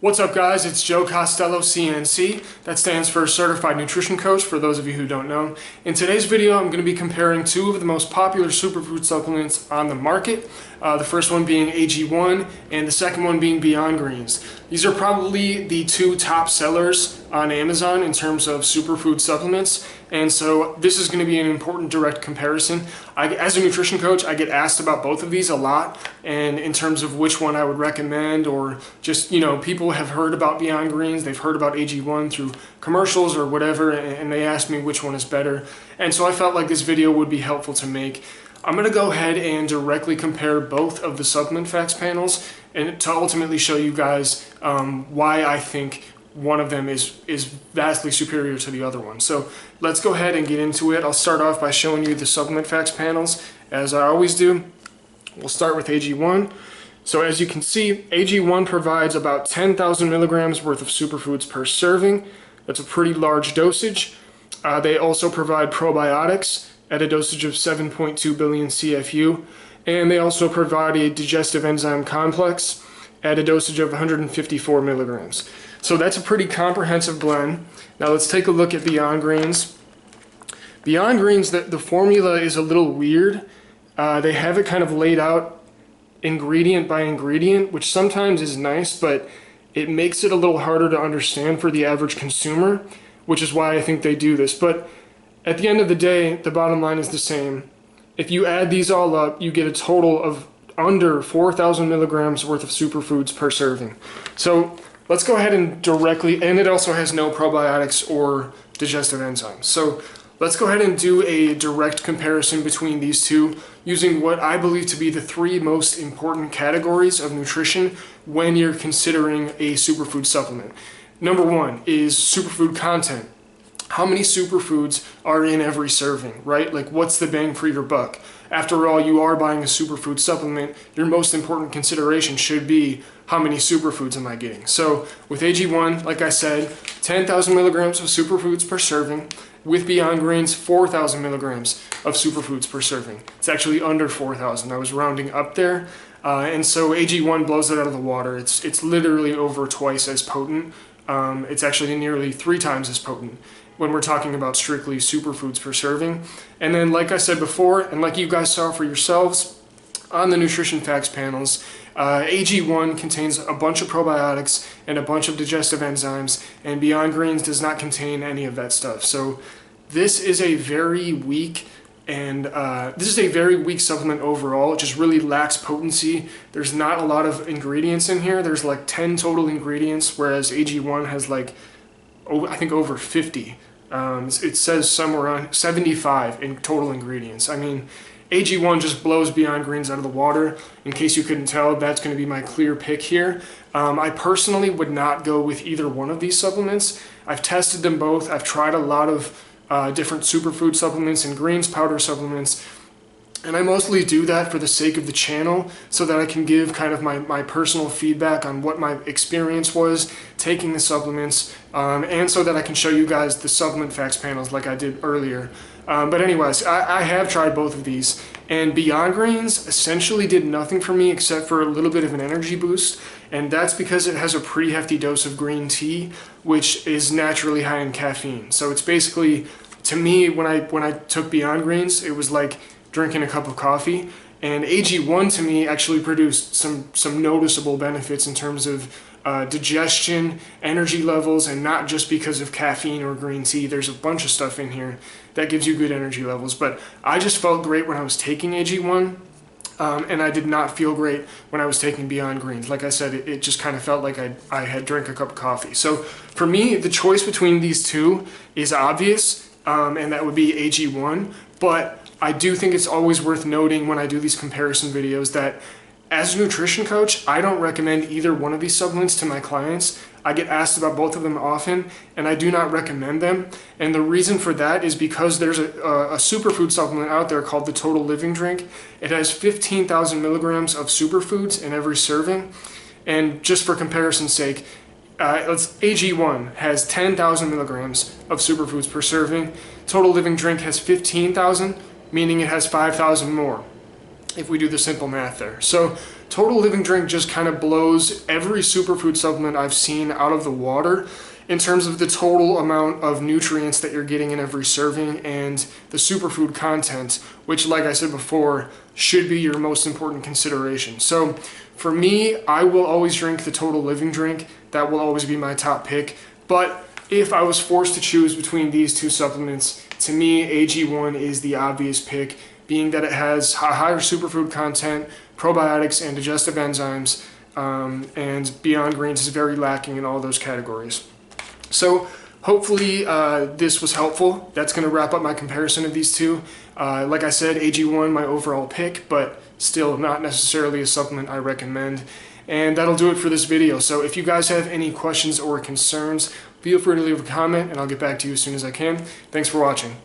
What's up, guys? It's Joe Costello, CNC. That stands for Certified Nutrition Coach, for those of you who don't know. In today's video, I'm going to be comparing two of the most popular superfood supplements on the market. The first one being AG1 and the second one being Beyond Greens. These are probably the two top sellers on Amazon in terms of superfood supplements, and so this is going to be an important direct comparison. As a nutrition coach, I get asked about both of these a lot, and in terms of which one I would recommend, or just, people have heard about Beyond Greens, they've heard about AG1 through commercials or whatever, and they ask me which one is better. And so I felt like this video would be helpful to make. I'm going to go ahead and directly compare both of the supplement facts panels and to ultimately show you guys why I think one of them is vastly superior to the other one. So let's go ahead and get into it. I'll start off by showing you the supplement facts panels, as I always do. We'll start with AG1. So as you can see, AG1 provides about 10,000 milligrams worth of superfoods per serving. That's a pretty large dosage. They also provide probiotics at a dosage of 7.2 billion CFU, and they also provide a digestive enzyme complex at a dosage of 154 milligrams. So that's a pretty comprehensive blend. Now let's take a look at Beyond Greens. Beyond Greens, the formula is a little weird. They have it kind of laid out ingredient by ingredient, which sometimes is nice, but it makes it a little harder to understand for the average consumer, which is why I think they do this. But at the end of the day, the bottom line is the same. If you add these all up, you get a total of under 4,000 milligrams worth of superfoods per serving. So let's go ahead and directly, and it also has no probiotics or digestive enzymes. So let's go ahead and do a direct comparison between these two using what I believe to be the three most important categories of nutrition when you're considering a superfood supplement. Number one is superfood content. How many superfoods are in every serving, right? Like, what's the bang for your buck? After all, you are buying a superfood supplement. Your most important consideration should be, how many superfoods am I getting? So with AG1, like I said, 10,000 milligrams of superfoods per serving. With Beyond Greens, 4,000 milligrams of superfoods per serving. It's actually under 4,000. I was rounding up there. And so AG1 blows it out of the water. It's literally over twice as potent. It's actually nearly 3 times as potent when we're talking about strictly superfoods per serving. And then, like I said before, and like you guys saw for yourselves on the nutrition facts panels, AG1 contains a bunch of probiotics and a bunch of digestive enzymes, and Beyond Greens does not contain any of that stuff. So this is a very weak supplement overall. It just really lacks potency. There's not a lot of ingredients in here. There's like 10 total ingredients, whereas AG1 has like, I think over 50. It says somewhere around 75 in total ingredients. I mean, AG1 just blows Beyond Greens out of the water. In case you couldn't tell, that's going to be my clear pick here. I personally would not go with either one of these supplements. I've tested them both. I've tried a lot of different superfood supplements and greens powder supplements, and I mostly do that for the sake of the channel, so that I can give kind of my personal feedback on what my experience was taking the supplements, and so that I can show you guys the supplement facts panels like I did earlier. But anyways, I have tried both of these, and Beyond Greens essentially did nothing for me except for a little bit of an energy boost, and that's because it has a pretty hefty dose of green tea, which is naturally high in caffeine. So it's basically, to me, when I took Beyond Greens, it was like drinking a cup of coffee. And AG1 to me actually produced some noticeable benefits in terms of digestion, energy levels, and not just because of caffeine or green tea. There's a bunch of stuff in here that gives you good energy levels. But I just felt great when I was taking AG1, and I did not feel great when I was taking Beyond Greens. Like I said, it just kind of felt like I had drank a cup of coffee. So for me, the choice between these two is obvious, and that would be AG1. But I do think it's always worth noting when I do these comparison videos that as a nutrition coach, I don't recommend either one of these supplements to my clients. I get asked about both of them often, and I do not recommend them. And the reason for that is because there's a superfood supplement out there called the Total Living Drink. It has 15,000 milligrams of superfoods in every serving. And just for comparison's sake, AG1 has 10,000 milligrams of superfoods per serving. Total Living Drink has 15,000, meaning it has 5,000 more, if we do the simple math there. So Total Living Drink just kind of blows every superfood supplement I've seen out of the water in terms of the total amount of nutrients that you're getting in every serving and the superfood content, which, like I said before, should be your most important consideration. So for me, I will always drink the Total Living Drink. That will always be my top pick. But if I was forced to choose between these two supplements, to me, AG1 is the obvious pick, being that it has higher superfood content, probiotics, and digestive enzymes, and Beyond Greens is very lacking in all those categories. So hopefully this was helpful. That's going to wrap up my comparison of these two. Like I said, AG1 my overall pick, but still not necessarily a supplement I recommend. And that'll do it for this video. So if you guys have any questions or concerns, feel free to leave a comment and I'll get back to you as soon as I can. Thanks for watching.